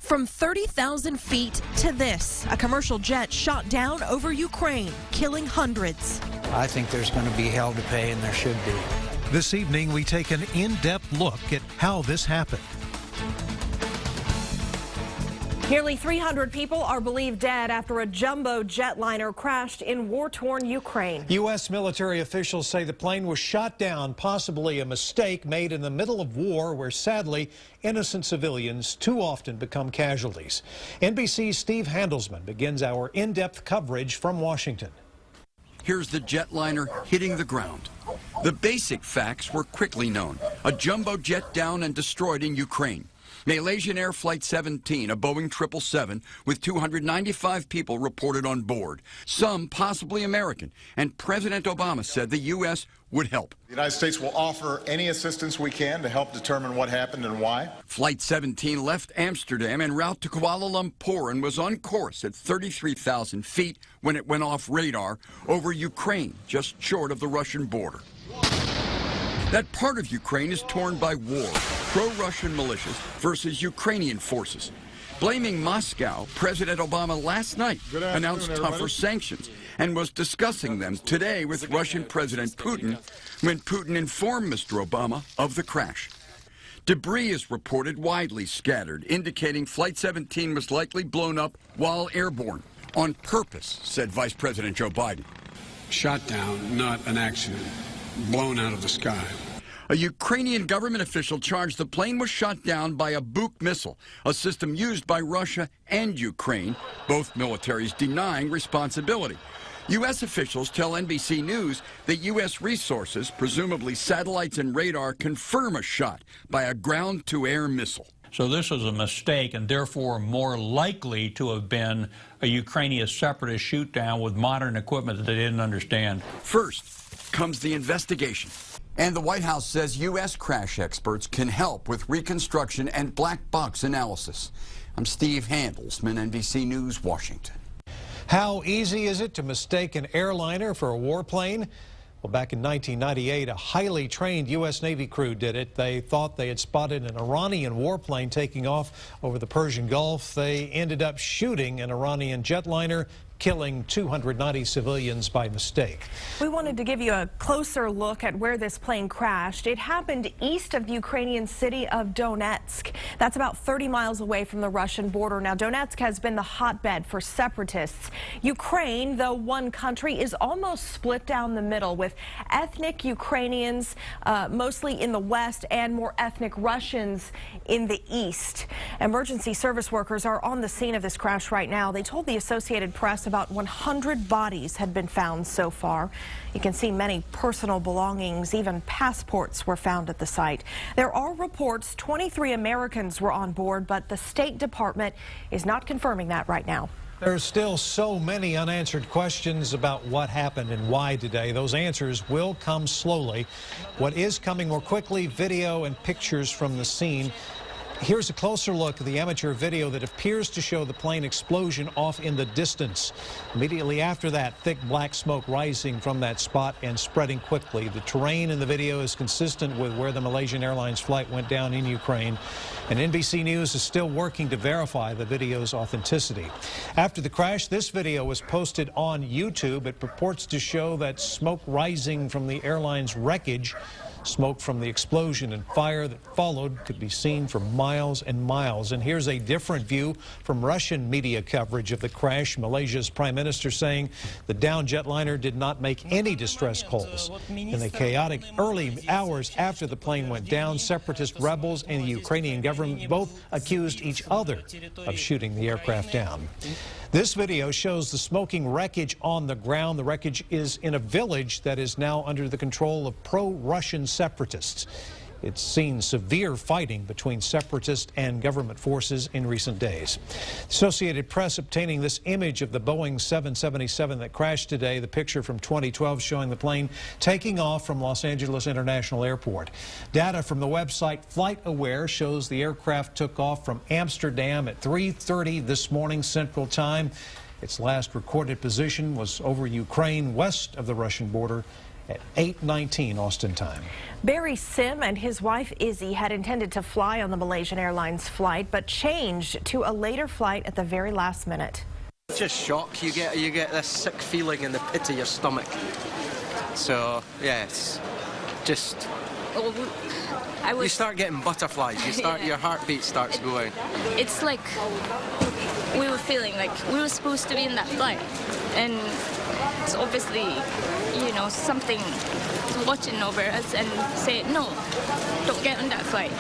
From 30,000 feet to this, a commercial jet shot down over Ukraine, killing hundreds. I think there's going to be hell to pay, and there should be. This evening, we take an in-depth look at how this happened. Nearly 300 people are believed dead after a jumbo jetliner crashed in war-torn Ukraine. U.S. military officials say the plane was shot down, possibly a mistake made in the middle of war where, sadly, innocent civilians too often become casualties. NBC's Steve Handelsman begins our in-depth coverage from Washington. Here's the jetliner hitting the ground. The basic facts were quickly known. A jumbo jet down and destroyed in Ukraine. Malaysian Air Flight 17, a Boeing 777 with 295 people reported on board, some possibly American, and President Obama said the U.S. would help. The United States will offer any assistance we can to help determine what happened and why. Flight 17 left Amsterdam en route to Kuala Lumpur and was on course at 33,000 feet when it went off radar over Ukraine, just short of the Russian border. That part of Ukraine is torn by war, pro-Russian militias versus Ukrainian forces. Blaming Moscow, President Obama last night announced tougher sanctions and was discussing them today with Russian President Putin when Putin informed Mr. Obama of the crash. Debris is reported widely scattered, indicating Flight 17 was likely blown up while airborne. On purpose, said Vice President Joe Biden. Shot down, not an accident. Blown out of the sky. A Ukrainian government official charged the plane was shot down by a Buk missile, a system used by Russia and Ukraine, both militaries denying responsibility. U.S. officials tell NBC News that U.S. resources, presumably satellites and radar, confirm a shot by a ground-to-air missile. So this was a mistake and therefore more likely to have been a Ukrainian separatist shoot-down with modern equipment that they didn't understand. First comes the investigation. And the White House says U.S. crash experts can help with reconstruction and black box analysis. I'm Steve Handelsman, NBC News, Washington. How easy is it to mistake an airliner for a warplane? Well, back in 1998, a highly trained U.S. Navy crew did it. They thought they had spotted an Iranian warplane taking off over the Persian Gulf. They ended up shooting an Iranian jetliner, killing 290 civilians by mistake. We wanted to give you a closer look at where this plane crashed. It happened east of the Ukrainian city of Donetsk. That's about 30 miles away from the Russian border. Now, Donetsk has been the hotbed for separatists. Ukraine, though one country, is almost split down the middle, with ethnic Ukrainians mostly in the west and more ethnic Russians in the east. Emergency service workers are on the scene of this crash right now. They told the Associated Press about 100 bodies had been found so far. You can see many personal belongings, even passports were found at the site. There are reports 23 Americans were on board, but the State Department is not confirming that right now. There's still so many unanswered questions about what happened and why today. Those answers will come slowly. What is coming more quickly, video and pictures from the scene. Here's a closer look at the amateur video that appears to show the plane explosion off in the distance. Immediately after that, thick black smoke rising from that spot and spreading quickly. The terrain in the video is consistent with where the Malaysian Airlines flight went down in Ukraine. And NBC News is still working to verify the video's authenticity. After the crash, this video was posted on YouTube. It purports to show that smoke rising from the airline's wreckage. Smoke from the explosion and fire that followed could be seen for miles and miles. And here's a different view from Russian media coverage of the crash. Malaysia's prime minister saying the downed jetliner did not make any distress calls. In the chaotic early hours after the plane went down, separatist rebels and the Ukrainian government both accused each other of shooting the aircraft down. This video shows the smoking wreckage on the ground. The wreckage is in a village that is now under the control of pro-Russian separatists. It's seen severe fighting between separatists and government forces in recent days. Associated Press obtaining this image of the Boeing 777 that crashed today, the picture from 2012 showing the plane taking off from Los Angeles International Airport. Data from the website FlightAware shows the aircraft took off from Amsterdam at 3:30 this morning Central Time. Its last recorded position was over Ukraine, west of the Russian border, at 8:19 Austin time. Barry Sim and his wife Izzy had intended to fly on the Malaysian Airlines flight, but changed to a later flight at the very last minute. It's just shock. You get this sick feeling in the pit of your stomach. So yeah, it's just. You start getting butterflies. Your heartbeat starts going. It's like we were feeling like we were supposed to be in that flight, and it's obviously, something watching over us and say, no, don't get on that flight.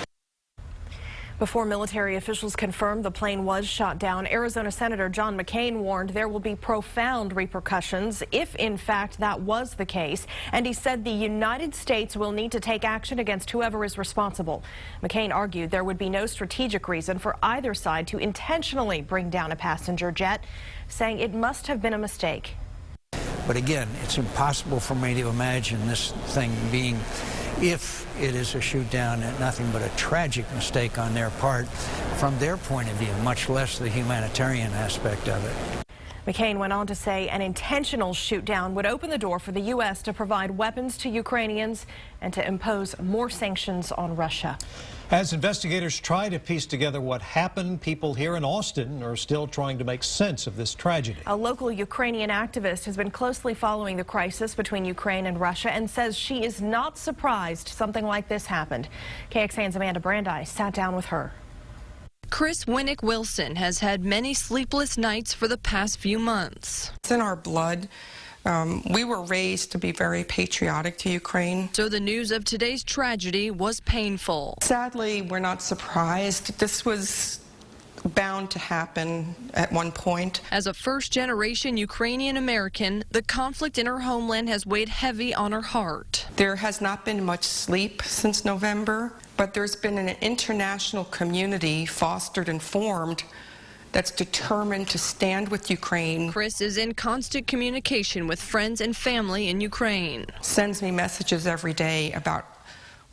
Before military officials confirmed the plane was shot down, Arizona Senator John McCain warned there will be profound repercussions if, in fact, that was the case. And he said the United States will need to take action against whoever is responsible. McCain argued there would be no strategic reason for either side to intentionally bring down a passenger jet, saying it must have been a mistake. But again, it's impossible for me to imagine this thing being, if it is a shoot down, nothing but a tragic mistake on their part from their point of view, much less the humanitarian aspect of it. McCain went on to say an intentional shoot down would open the door for the U.S. to provide weapons to Ukrainians and to impose more sanctions on Russia. As investigators try to piece together what happened, people here in Austin are still trying to make sense of this tragedy. A local Ukrainian activist has been closely following the crisis between Ukraine and Russia and says she is not surprised something like this happened. KXAN's Amanda Brandeis sat down with her. Chris Winnick Wilson has had many sleepless nights for the past few months. It's in our blood. We were raised to be very patriotic to Ukraine. So the news of today's tragedy was painful. Sadly, we're not surprised. This was bound to happen at one point. As a first-generation Ukrainian American, the conflict in her homeland has weighed heavy on her heart. There has not been much sleep since November, but there's been an international community fostered and formed that's determined to stand with Ukraine. Chris is in constant communication with friends and family in Ukraine. Sends me messages every day about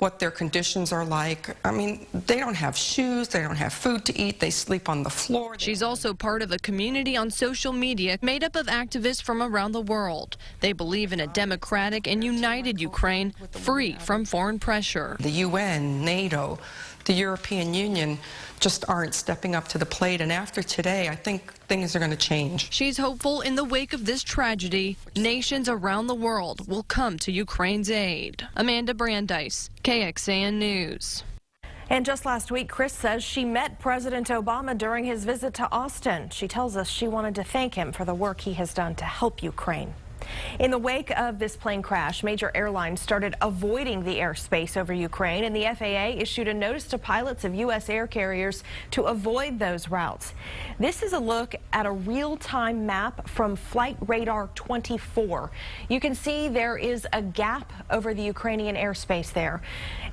what their conditions are like. I mean, they don't have shoes, they don't have food to eat, they sleep on the floor. She's also part of a community on social media made up of activists from around the world. They believe in a democratic and united Ukraine, free from foreign pressure. The UN, NATO, the European Union just aren't stepping up to the plate, and after today, I think things are going to change. She's hopeful in the wake of this tragedy, nations around the world will come to Ukraine's aid. Amanda Brandeis, KXAN News. And just last week, Chris says she met President Obama during his visit to Austin. She tells us she wanted to thank him for the work he has done to help Ukraine. In the wake of this plane crash, major airlines started avoiding the airspace over Ukraine, and the FAA issued a notice to pilots of U.S. air carriers to avoid those routes. This is a look at a real-time map from Flight Radar 24. You can see there is a gap over the Ukrainian airspace there.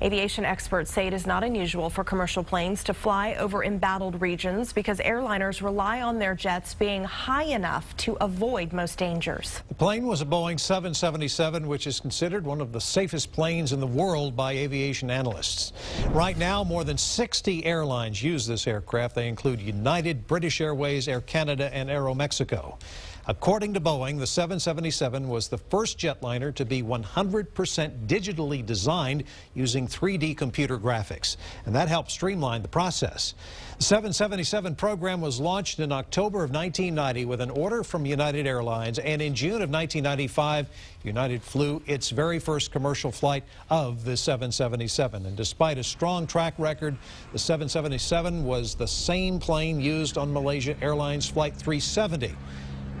Aviation experts say it is not unusual for commercial planes to fly over embattled regions because airliners rely on their jets being high enough to avoid most dangers. The plane was a Boeing 777, which is considered one of the safest planes in the world by aviation analysts. Right now, more than 60 airlines use this aircraft. They include United, British Airways, Air Canada, and Aeromexico. According to Boeing, the 777 was the first jetliner to be 100% digitally designed using 3D computer graphics, and that helped streamline the process. The 777 program was launched in October of 1990 with an order from United Airlines, and in June of 1995, United flew its very first commercial flight of the 777. And despite a strong track record, the 777 was the same plane used on Malaysia Airlines Flight 370.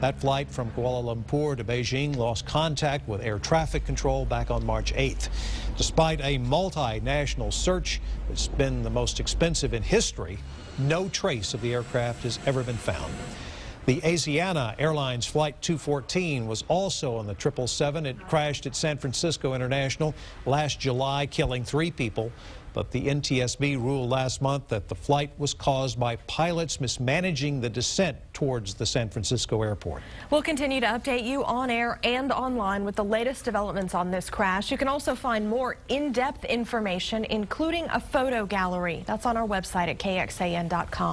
That flight from Kuala Lumpur to Beijing lost contact with air traffic control back on March 8th. Despite a multinational search that's been the most expensive in history, no trace of the aircraft has ever been found. The Asiana Airlines Flight 214 was also on the 777. It crashed at San Francisco International last July, killing 3 people. But the NTSB ruled last month that the flight was caused by pilots mismanaging the descent towards the San Francisco airport. We'll continue to update you on air and online with the latest developments on this crash. You can also find more in-depth information, including a photo gallery. That's on our website at KXAN.com.